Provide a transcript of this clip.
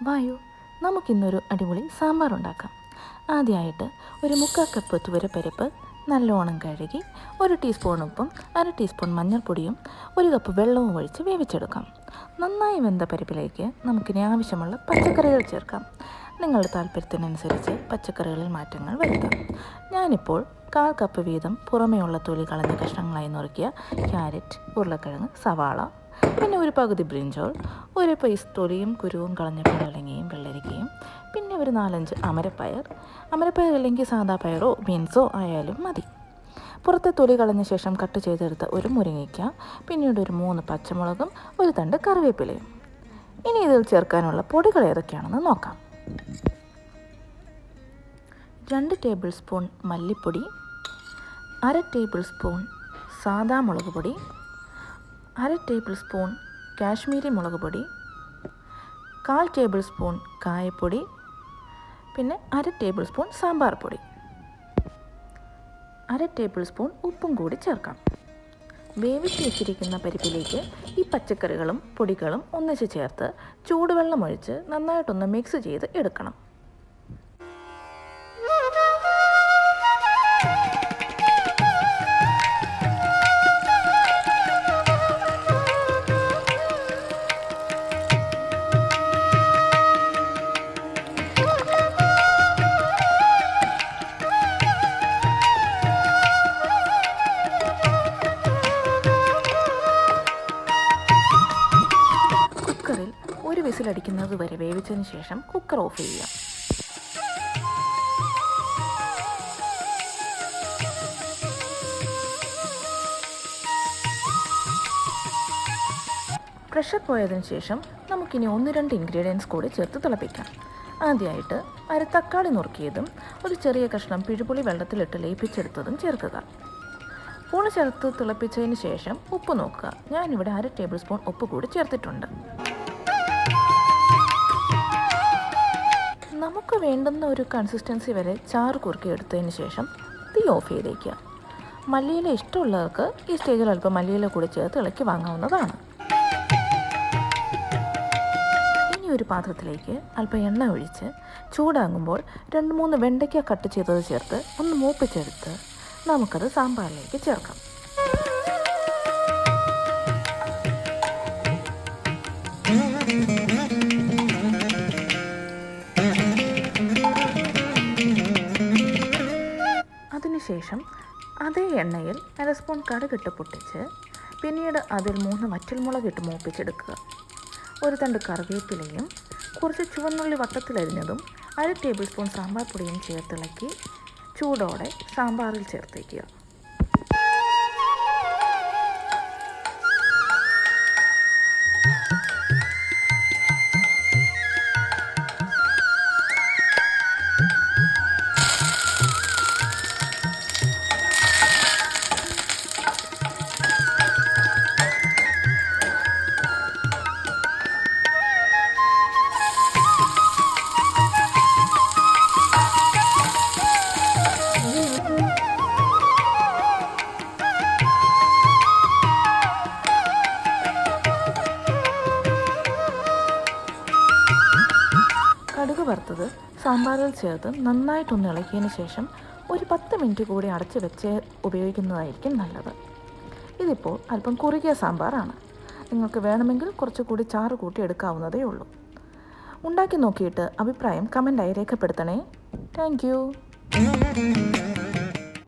വായു, നമുക്കിന്നൊരു അടിപൊളി സാമ്പാർ ഉണ്ടാക്കാം. ആദ്യമായിട്ട് ഒരു 3/4 കപ്പ് തുവരപ്പരിപ്പ് നല്ലോണം കഴുകി 1 ടീസ്പൂൺ ഉപ്പും 1/2 ടീസ്പൂൺ മഞ്ഞൾപ്പൊടിയും 1 കപ്പ് വെള്ളവും ഒഴിച്ച് വേവിച്ചെടുക്കാം. നന്നായി വെന്ത പരിപ്പിലേക്ക് നമുക്കിനി ആവശ്യമുള്ള പച്ചക്കറികൾ ചേർക്കാം. നിങ്ങളുടെ താല്പര്യത്തിനനുസരിച്ച് പച്ചക്കറികളിൽ മാറ്റങ്ങൾ വരുത്താം. ഞാനിപ്പോൾ 1/4 കപ്പ് വീതം പുറമേയുള്ള തൊലി കളഞ്ഞ കഷ്ണങ്ങളായി നുറുക്കിയ ക്യാരറ്റ്, ഉരുളക്കിഴങ്ങ്, സവാള, പിന്നെ ഒരു പകുതി ബ്രിഞ്ചോൾ, ഒരു പീസ് തൊലിയും കുരുവും കളഞ്ഞ പടവലങ്ങയും വെള്ളരിക്കയും, പിന്നെ ഒരു 4-5 അമരപ്പയർ അല്ലെങ്കിൽ സാദാ പയറോ ബീൻസോ ആയാലും മതി. പുറത്തെ തൊലി കളഞ്ഞ ശേഷം കട്ട് ചെയ്തെടുത്ത ഒരു മുരിങ്ങയ്ക്ക, പിന്നീട് ഒരു 3 പച്ചമുളകും ഒരു തണ്ട് കറിവേപ്പിലയും. ഇനി ഇതിൽ ചേർക്കാനുള്ള പൊടികൾ ഏതൊക്കെയാണെന്ന് നോക്കാം. 2 ടേബിൾ സ്പൂൺ മല്ലിപ്പൊടി, 1/2 ടേബിൾ സ്പൂൺ സാദാ മുളക് പൊടി, 1/2 ടേബിൾ സ്പൂൺ കാശ്മീരി മുളക് പൊടി, 1/4 ടേബിൾ സ്പൂൺ കായപ്പൊടി, പിന്നെ 1/2 ടേബിൾ സ്പൂൺ സാമ്പാർ പൊടി, 1/2 ടേബിൾ സ്പൂൺ ഉപ്പും കൂടി ചേർക്കാം. വേവിച്ച് വെച്ചിരിക്കുന്ന പരിപ്പിലേക്ക് ഈ പച്ചക്കറികളും പൊടികളും ഒന്നിച്ച് ചേർത്ത് ചൂടുവെള്ളം ഒഴിച്ച് നന്നായിട്ടൊന്ന് മിക്സ് ചെയ്ത് എടുക്കണം. കുക്കറിൽ ഒരു വിസിലടിക്കുന്നത് വരെ വേവിച്ചതിന് ശേഷം കുക്കർ ഓഫ് ചെയ്യാം. പ്രഷർ പോയതിന് ശേഷം നമുക്കിനി 1-2 ഇൻഗ്രീഡിയൻസ് കൂടി ചേർത്ത് തിളപ്പിക്കാം. ആദ്യമായിട്ട് 1/2 തക്കാളി നുറുക്കിയതും ഒരു ചെറിയ കഷ്ണം പിഴുപുളി വെള്ളത്തിലിട്ട് ലയിപ്പിച്ചെടുത്തതും ചേർക്കുക. പുളി ചേർത്ത് തിളപ്പിച്ചതിന് ശേഷം ഉപ്പ് നോക്കുക. ഞാനിവിടെ 1/2 ടേബിൾ സ്പൂൺ ഉപ്പ് കൂടി ചേർത്തിട്ടുണ്ട്. നമുക്ക് വേണ്ടുന്ന ഒരു കൺസിസ്റ്റൻസി വരെ ചാറ് കുറുക്കി എടുത്തതിന് ശേഷം തീ ഓഫ് ചെയ്തേക്കുക. മല്ലിയില ഇഷ്ടമുള്ളവർക്ക് ഈ സ്റ്റേജിൽ അല്പം മല്ലിയില കൂടി ചേർത്ത് ഇളക്കി വാങ്ങാവുന്നതാണ്. ഇനി ഒരു പാത്രത്തിലേക്ക് അല്പം എണ്ണ ഒഴിച്ച് ചൂടാകുമ്പോൾ 2-3 വെണ്ടയ്ക്ക കട്ട് ചെയ്തത് ചേർത്ത് ഒന്ന് മൂപ്പിച്ചെടുത്ത് നമുക്കത് സാമ്പാറിലേക്ക് ചേർക്കാം. അതിനുശേഷം അതേ എണ്ണയിൽ 1/2 സ്പൂൺ കടുകിട്ട് പൊട്ടിച്ച് പിന്നീട് അതിൽ 3 വറ്റൽമുളകിട്ട് മൂപ്പിച്ചെടുക്കുക. ഒരു തണ്ട് കറിവേപ്പിലയും കുറച്ച് ചുവന്നുള്ളി വട്ടത്തിലരിഞ്ഞതും 1/2 ടേബിൾ സ്പൂൺ സാമ്പാർ പൊടിയും ചേർത്തിളക്കി ചൂടോടെ സാമ്പാറിൽ ചേർത്തേക്കുക. കടുക് വറുത്തത് സാമ്പാറിൽ ചേർത്ത് നന്നായിട്ടൊന്ന് ഇളക്കിയതിന് ശേഷം ഒരു 10 മിനിറ്റ് കൂടി അടച്ച് വെച്ച് ഉപയോഗിക്കുന്നതായിരിക്കും നല്ലത്. ഇതിപ്പോൾ അല്പം കുറുകിയ സാമ്പാറാണ്. നിങ്ങൾക്ക് വേണമെങ്കിൽ കുറച്ചുകൂടി ചാറ് കൂട്ടി എടുക്കാവുന്നതേ ഉള്ളൂ. ഉണ്ടാക്കി നോക്കിയിട്ട് അഭിപ്രായം കമൻ്റായി രേഖപ്പെടുത്തണേ. Thank you.